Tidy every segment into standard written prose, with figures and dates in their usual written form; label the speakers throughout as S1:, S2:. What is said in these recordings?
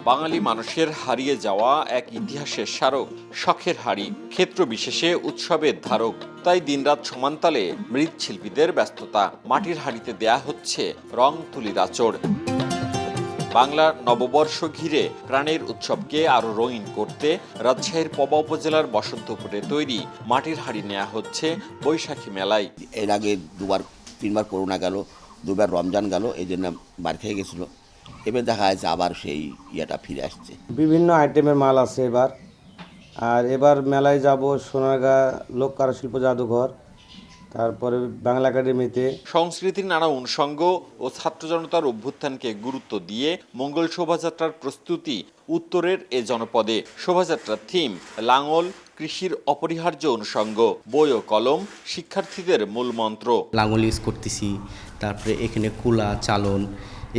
S1: বাঙালি মানুষের হারিয়ে যাওয়া এক ইতিহাসের স্মারক শখের হাড়ি, ক্ষেত্র বিশেষে উৎসবের ধারক। তাই দিনরাত সমানতালে মৃৎশিল্পীদের ব্যস্ততা। মাটির হাড়িতে দেয়া হচ্ছে রং তুলির আঁচড়। বাংলা নববর্ষ ঘিরে প্রাণের উৎসবকে আরো রঙিন করতে রাজশাহীর পবা উপজেলার বসন্তপুরে তৈরি মাটির হাড়ি নেওয়া হচ্ছে বৈশাখী মেলায়।
S2: এর আগে তিনবার করোনা গেল, দুবার রমজান গেল, এই জন্য মার খেয়ে গেছিল। এবার দেখা যাচ্ছে আবার সেই ইয়েটা ফিরে আসছে।
S3: বিভিন্ন আইটেমের মাল আছে এবার। আর এবার মেলায় যাব সোনারগাঁ লোক কারুশিল্প জাদুঘর, তারপরে বাংলা একাডেমিতে।
S1: সংস্কৃতির নানা অনুষঙ্গ ও ছাত্র জনতার অভ্যুত্থানকে গুরুত্ব দিয়ে মঙ্গল শোভাযাত্রার প্রস্তুতি উত্তরের এ জনপদে। শোভাযাত্রার থিম লাঙল, কৃষির অপরিহার্য অনুষঙ্গ, বই ও কলম শিক্ষার্থীদের মূল মন্ত্র।
S4: লাঙল ইউজ করতেছি, তারপরে এখানে কুলা, চালন,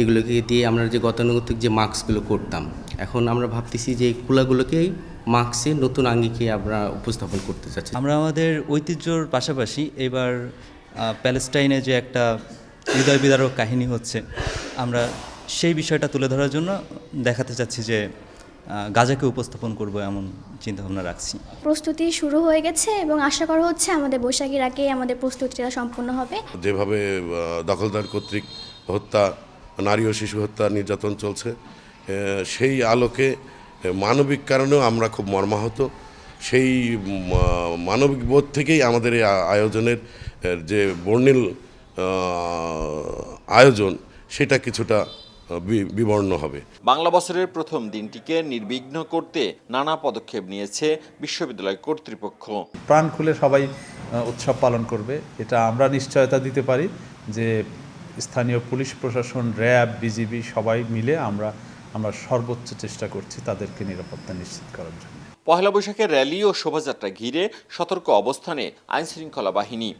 S4: এগুলোকে দিয়ে আমরা যে গতানুগতিক যে মাস্কগুলো করতাম, এখন আমরা ভাবতেছি যে এই কুলাগুলোকেই মাস্কে নতুন আঙ্গিকে আমরা উপস্থাপন করতে চাচ্ছি।
S5: আমরা আমাদের ঐতিহ্যর পাশাপাশি এবার প্যালেস্টাইনে যে একটা হৃদয় বিদারক কাহিনী হচ্ছে, আমরা সেই বিষয়টা তুলে ধরার জন্য দেখাতে চাচ্ছি যে গাজাকে উপস্থাপন করব এমন চিন্তাভাবনা রাখছি।
S6: প্রস্তুতি শুরু হয়ে গেছে এবং আশা করা হচ্ছে আমাদের বৈশাখীর আগে আমাদের প্রস্তুতিটা সম্পূর্ণ হবে।
S7: যেভাবে দখলদার কর্তৃক হত্যা, নারী ও শিশু হত্যা, নির্যাতন চলছে, সেই আলোকে মানবিক কারণেও আমরা খুব মর্মাহত। সেই মানবিক বোধ থেকেই আমাদের এই আয়োজনের যে বর্ণিল আয়োজন, সেটা কিছুটা বিবর্ণ হবে।
S1: বাংলা বছরের প্রথম দিনটিকে নির্বিঘ্ন করতে নানা পদক্ষেপ নিয়েছে বিশ্ববিদ্যালয় কর্তৃপক্ষ।
S8: প্রাণ খুলে সবাই উৎসব পালন করবে, এটা আমরা নিশ্চয়তা দিতে পারি যে স্থানীয় পুলিশ প্রশাসন, র্যাব, বিজিবি সবাই মিলে আমরা সর্বোচ্চ চেষ্টা করছি তাদেরকে নিরাপত্তা নিশ্চিত করার জন্য।
S1: পহেলা বৈশাখের র্যালি ও শোভাযাত্রা ঘিরে সতর্ক অবস্থানে আইনশৃঙ্খলা বাহিনী।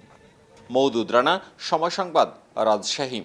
S1: মওদুদ রানা, সময় সংবাদ, রাজশাহী।